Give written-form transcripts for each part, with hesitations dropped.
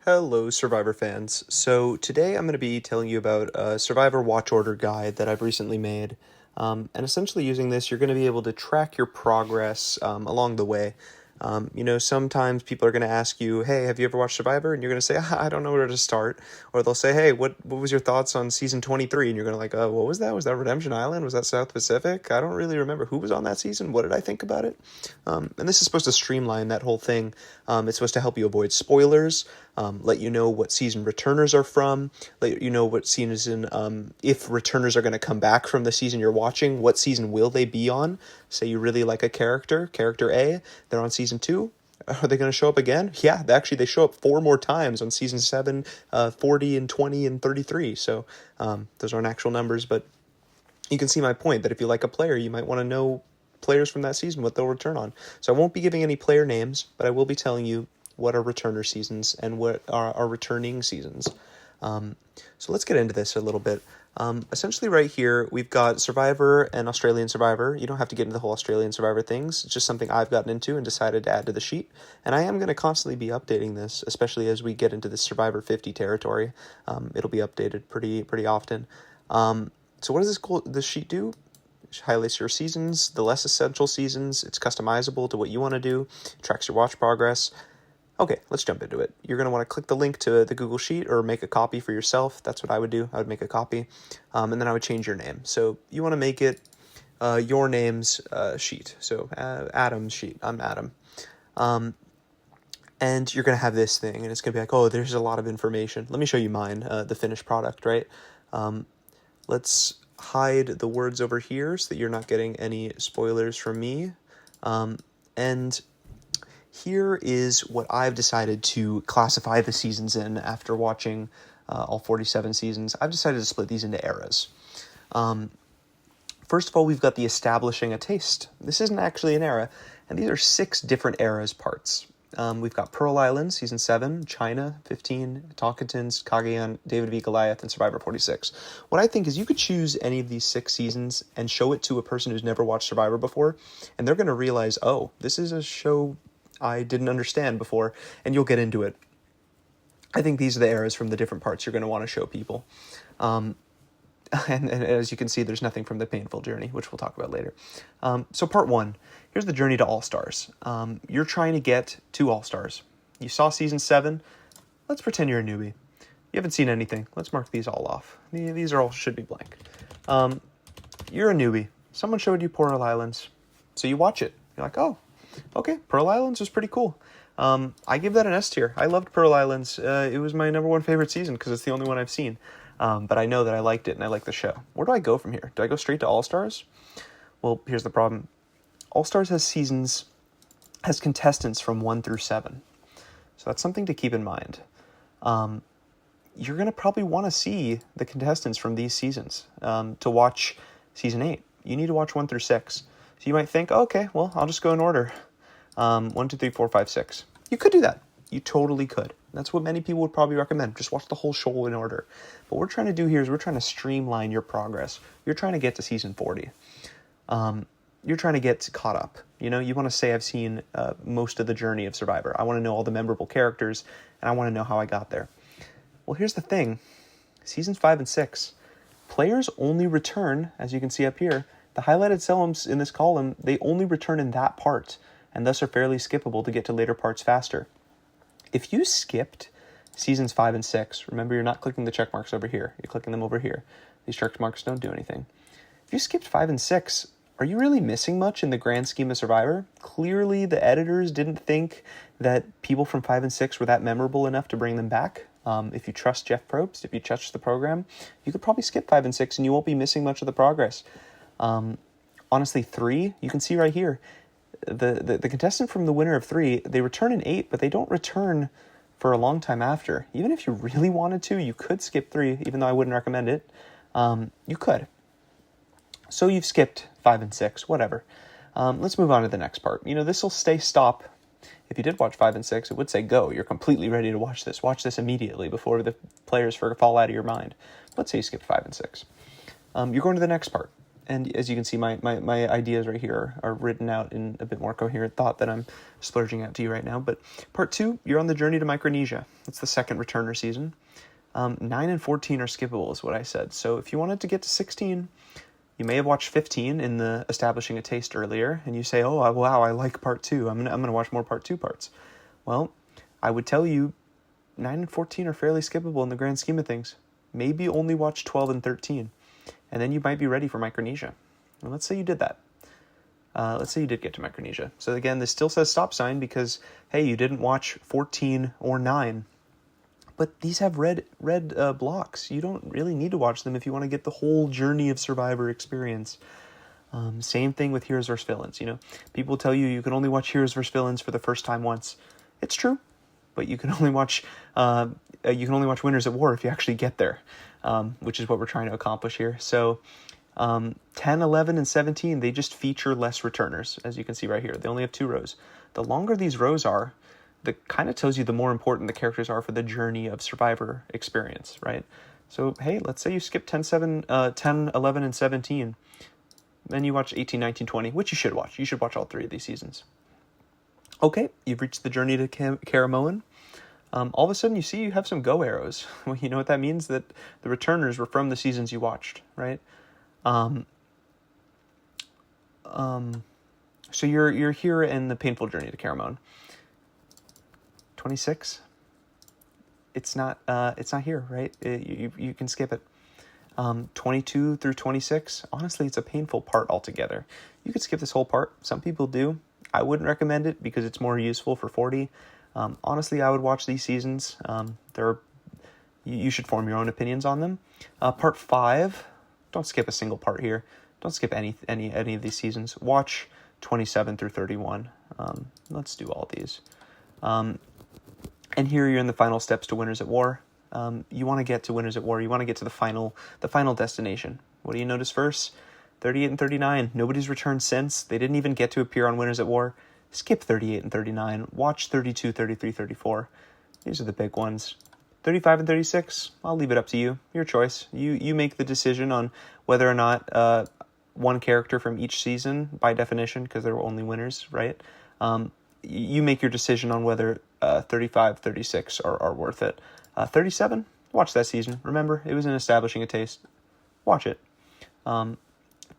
Hello, Survivor fans. So today I'm going to be telling you about a Survivor watch order guide that I've recently made. And essentially using this, you're going to be able to track your progress along the way. Sometimes people are going to ask you, hey, have you ever watched Survivor? And you're going to say, I don't know where to start. Or they'll say, hey, what was your thoughts on season 23? And you're going to like, what was that? Was that Redemption Island? Was that South Pacific? I don't really remember who was on that season. What did I think about it? And this is supposed to streamline that whole thing. It's supposed to help you avoid spoilers, let you know what season returners are from, let you know what season, if returners are going to come back from the season you're watching, what season will they be on? Say you really like a character A, they're on season 2. Are they going to show up again? Yeah, they show up 4 more times on season 7, 40 and 20 and 33. So those aren't actual numbers, but you can see my point that if you like a player, you might want to know players from that season, what they'll return on. So I won't be giving any player names, but I will be telling you what are returner seasons and what are returning seasons. So let's get into this a little bit. Essentially right here, we've got Survivor and Australian Survivor. You don't have to get into the whole Australian Survivor things. It's just something I've gotten into and decided to add to the sheet. And I am going to constantly be updating this, especially as we get into the Survivor 50 territory. It'll be updated pretty often. So what does this sheet do? It highlights your seasons, the less essential seasons. It's customizable to what you want to do. It tracks your watch progress. Okay, let's jump into it. You're going to want to click the link to the Google Sheet or make a copy for yourself. That's what I would do. I would make a copy, and then I would change your name. So you want to make it your name's sheet. So Adam's sheet. I'm Adam. And you're going to have this thing, and it's going to be like, oh, there's a lot of information. Let me show you mine, the finished product, right? Let's hide the words over here so that you're not getting any spoilers from me. And here is what I've decided to classify the seasons in after watching all 47 seasons. I've decided to split these into eras. First of all, we've got the establishing a taste. This isn't actually an era, and these are 6 different eras parts. We've got Pearl Island, Season 7, China, 15, Tonkatins, Cagayan, David v. Goliath, and Survivor 46. What I think is you could choose any of these 6 seasons and show it to a person who's never watched Survivor before, and they're going to realize, oh, this is a show I didn't understand before, and you'll get into it. I think these are the eras from the different parts you're going to want to show people. And as you can see, there's nothing from the painful journey, which we'll talk about later. So part 1, here's the journey to All-Stars. You're trying to get to All-Stars. You saw Season 7. Let's pretend you're a newbie. You haven't seen anything. Let's mark these all off. These are all should be blank. You're a newbie. Someone showed you Pearl Islands. So you watch it. You're like, oh, okay, Pearl Islands was pretty cool. I give that an S tier. I loved Pearl Islands. It was my number 1 favorite season because it's the only one I've seen. But I know that I liked it and I like the show. Where do I go from here? Do I go straight to All-Stars? Well, here's the problem. All-Stars has contestants from 1 through 7. So that's something to keep in mind. You're going to probably want to see the contestants from these seasons to watch Season 8. You need to watch 1 through 6. So you might think, okay, well, I'll just go in order. 1, 2, 3, 4, 5, 6. You could do that. You totally could. That's what many people would probably recommend. Just watch the whole show in order. But what we're trying to do here is we're trying to streamline your progress. You're trying to get to season 40. You're trying to get caught up. You want to say I've seen most of the journey of Survivor. I want to know all the memorable characters, and I want to know how I got there. Well, here's the thing. Seasons 5 and 6, players only return, as you can see up here, the highlighted columns in this column, they only return in that part, and thus are fairly skippable to get to later parts faster. If you skipped Seasons 5 and 6, remember you're not clicking the check marks over here. You're clicking them over here. These check marks don't do anything. If you skipped 5 and 6, are you really missing much in the grand scheme of Survivor? Clearly, the editors didn't think that people from 5 and 6 were that memorable enough to bring them back. If you trust Jeff Probst, if you trust the program, you could probably skip 5 and 6 and you won't be missing much of the progress. Honestly, 3, you can see right here, the contestant from the winner of 3, they return in 8, but they don't return for a long time after. Even if you really wanted to, you could skip 3, even though I wouldn't recommend it. You could. So you've skipped 5 and 6, whatever. Let's move on to the next part. This will stay stop. If you did watch 5 and 6, it would say go. You're completely ready to watch this. Watch this immediately before the players fall out of your mind. Let's say you skipped 5 and 6. You're going to the next part. And as you can see, my ideas right here are written out in a bit more coherent thought than I'm splurging out to you right now. But part 2, you're on the journey to Micronesia. It's the second returner season. 9 and 14 are skippable, is what I said. So if you wanted to get to 16, you may have watched 15 in the establishing a taste earlier, and you say, oh, wow, I like part 2. I'm gonna watch more part 2 parts. Well, I would tell you 9 and 14 are fairly skippable in the grand scheme of things. Maybe only watch 12 and 13. And then you might be ready for Micronesia. And let's say you did that. Let's say you did get to Micronesia. So again, this still says stop sign because, hey, you didn't watch 14 or 9. But these have red blocks. You don't really need to watch them if you want to get the whole Journey of Survivor experience. Same thing with Heroes vs. Villains. People tell you can only watch Heroes vs. Villains for the first time once. It's true, but you can only watch Winners at War if you actually get there. Which is what we're trying to accomplish here. So 10, 11, and 17, they just feature less returners, as you can see right here. They only have 2 rows. The longer these rows are, that kind of tells you the more important the characters are for the Journey of Survivor experience, right? So, hey, let's say you skip 10, 11, and 17. Then you watch 18, 19, 20, which you should watch. You should watch all 3 of these seasons. Okay, you've reached the journey to Karamoan. All of a sudden, you see you have some go arrows. Well, you know what that means? That the returners were from the seasons you watched, right? So you're here in the painful journey to Karamoan. 26. It's not here, right? You can skip it. 22 through 26. Honestly, it's a painful part altogether. You could skip this whole part. Some people do. I wouldn't recommend it because it's more useful for 40. Honestly, I would watch these seasons. You should form your own opinions on them. Part 5, don't skip a single part here. Don't skip any of these seasons. Watch 27 through 31. Let's do all these. And here you're in the final steps to Winners at War. You want to get to Winners at War. You want to get to the final destination. What do you notice first? 38 and 39. Nobody's returned since. They didn't even get to appear on Winners at War. Skip 38 and 39. Watch 32, 33, 34. These are the big ones. 35 and 36, I'll leave it up to you. Your choice. You make the decision on whether or not one character from each season, by definition, because there were only winners, right? You make your decision on whether 35, 36 are worth it. 37, watch that season. Remember, it was in establishing a taste. Watch it.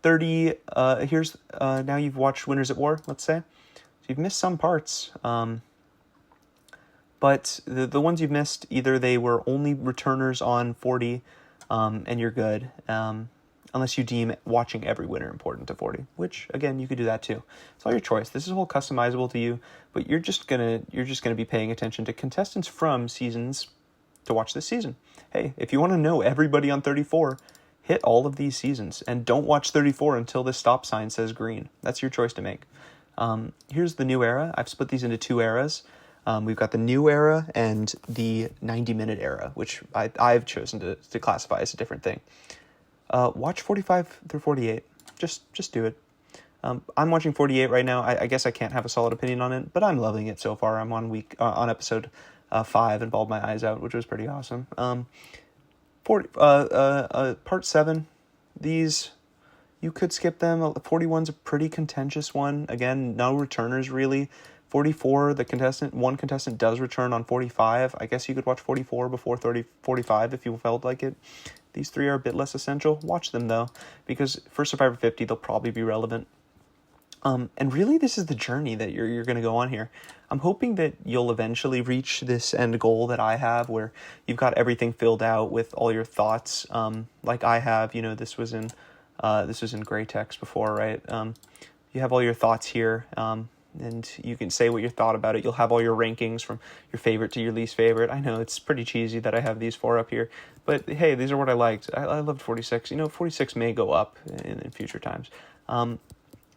30, here's, now you've watched Winners at War, let's say. So you've missed some parts, but the ones you've missed, either they were only returners on 40, and you're good, unless you deem watching every winner important to 40, which, again, you could do that too. It's all your choice. This is all customizable to you, but you're just gonna be paying attention to contestants from seasons to watch this season. Hey, if you want to know everybody on 34, hit all of these seasons, and don't watch 34 until the stop sign says green. That's your choice to make. Here's the new era. I've split these into 2 eras. We've got the new era and the 90-minute era, which I've chosen to classify as a different thing. Watch 45 through 48. Just do it. I'm watching 48 right now. I guess I can't have a solid opinion on it, but I'm loving it so far. I'm on episode 5 and bawled my eyes out, which was pretty awesome. Part 7, these, you could skip them. 41's a pretty contentious one. Again, no returners really. 44, one contestant does return on 45. I guess you could watch 44 before 45 if you felt like it. These 3 are a bit less essential. Watch them though, because for Survivor 50, they'll probably be relevant. And really, this is the journey that you're going to go on here. I'm hoping that you'll eventually reach this end goal that I have, where you've got everything filled out with all your thoughts, like I have. This was in gray text before, right? You have all your thoughts here, and you can say what you thought about it. You'll have all your rankings from your favorite to your least favorite. I know it's pretty cheesy that I have these 4 up here, but hey, these are what I liked. I loved 46. 46 may go up in future times.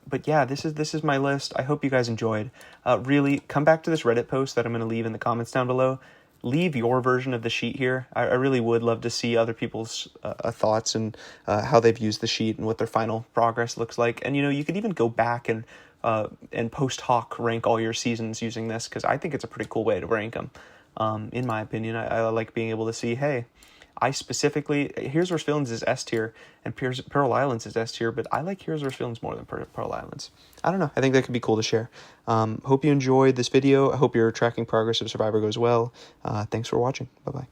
But yeah, this is my list. I hope you guys enjoyed. Really, come back to this Reddit post that I'm going to leave in the comments down below. Leave your version of the sheet here. I really would love to see other people's thoughts and how they've used the sheet and what their final progress looks like. And, you could even go back and post hoc rank all your seasons using this, because I think it's a pretty cool way to rank them. In my opinion, I like being able to see, hey, I specifically, Heroes vs. Villains is S tier, and Pearl Islands is S tier, but I like Heroes vs. Villains more than Pearl Islands. I don't know. I think that could be cool to share. Hope you enjoyed this video. I hope your tracking progress of Survivor goes well. Thanks for watching. Bye-bye.